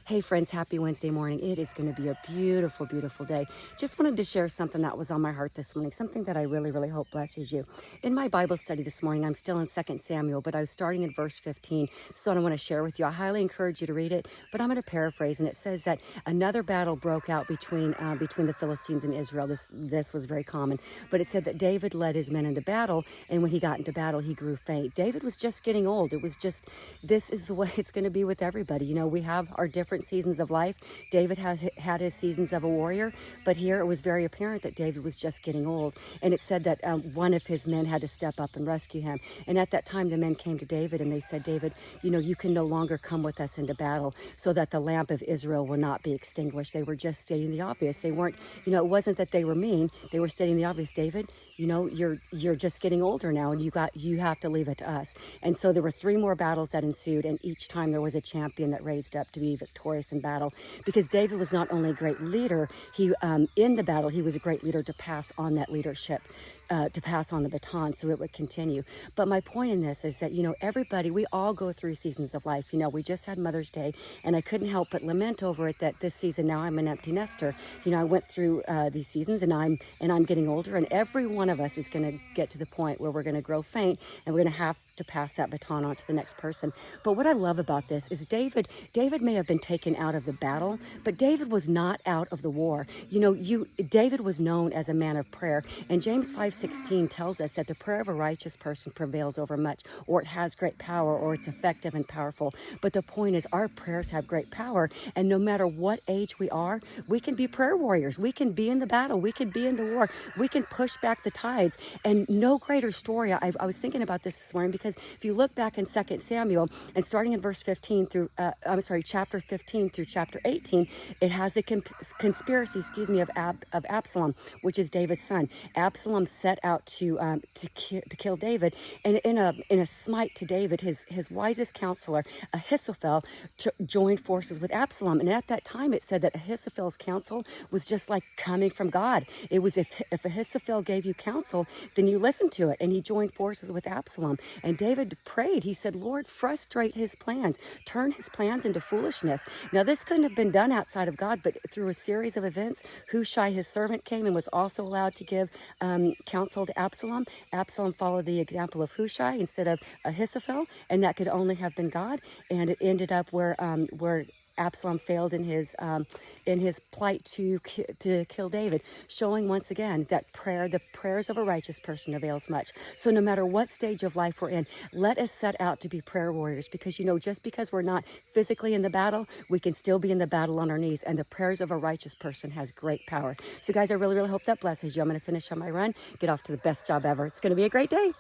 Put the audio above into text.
Hey friends, happy Wednesday morning. It is going to be a beautiful, beautiful day. Just wanted to share something that was on my heart this morning, something that I really, really hope blesses you. In my Bible study this morning, I'm still in 2 Samuel, but I was starting in verse 15. So I want to share with you. I highly encourage you to read it, but I'm going to paraphrase, and it says that another battle broke out between the Philistines and Israel. This was very common, but it said that David led his men into battle, and when he got into battle, he grew faint. David was just getting old. It was just, this is the way it's going to be with everybody. You know, we have our different seasons of life. David has had his seasons of a warrior, but here it was very apparent that David was just getting old. And it said that one of his men had to step up and rescue him. And at that time, the men came to David and they said, David, you know, you can no longer come with us into battle so that the lamp of Israel will not be extinguished. They were just stating the obvious. They weren't, you know, it wasn't that they were mean. They were stating the obvious. David, you know, you're just getting older now, and you have to leave it to us. And so there were 3 more battles that ensued, and each time there was a champion that raised up to be victorious in battle, because David was not only a great leader, he in the battle he was a great leader to pass on that leadership, to pass on the baton so it would continue. But my point in this is that, you know, everybody, we all go through seasons of life. You know, we just had Mother's Day, and I couldn't help but lament over it that this season now I'm an empty nester. You know, I went through these seasons, and I'm getting older, and every one of us is going to get to the point where we're going to grow faint, and we're going to have to pass that baton on to the next person. But what I love about this is David may have been taken out of the battle, but David was not out of the war. You know, David was known as a man of prayer, and James 5:16 tells us that the prayer of a righteous person prevails over much, or it has great power, or it's effective and powerful. But the point is, our prayers have great power, and no matter what age we are, we can be prayer warriors. We can be in the battle. We can be in the war. We can push back the tides. And no greater story. I was thinking about this morning, because if you look back in 2 Samuel and starting in verse 15 through, chapter 15 through chapter 18, it has a conspiracy, of Absalom, which is David's son. Absalom set out to kill David, and in a smite to David, his wisest counselor, Ahithophel, joined forces with Absalom. And at that time, it said that Ahithophel's counsel was just like coming from God. It was, if Ahithophel gave you counsel, then you listened to it. And he joined forces with Absalom. And David prayed. He said, Lord, frustrate his plans. Turn his plans into foolishness. Now, this couldn't have been done outside of God, but through a series of events, Hushai, his servant, came and was also allowed to give counsel to Absalom. Absalom followed the example of Hushai instead of Ahithophel, and that could only have been God. And it ended up where Absalom failed in his plight to kill David, showing once again that the prayers of a righteous person avails much. So no matter what stage of life we're in, let us set out to be prayer warriors, because, you know, just because we're not physically in the battle, we can still be in the battle on our knees, and the prayers of a righteous person has great power. So guys, I really, really hope that blesses you. I'm going to finish on my run, get off to the best job ever. It's going to be a great day.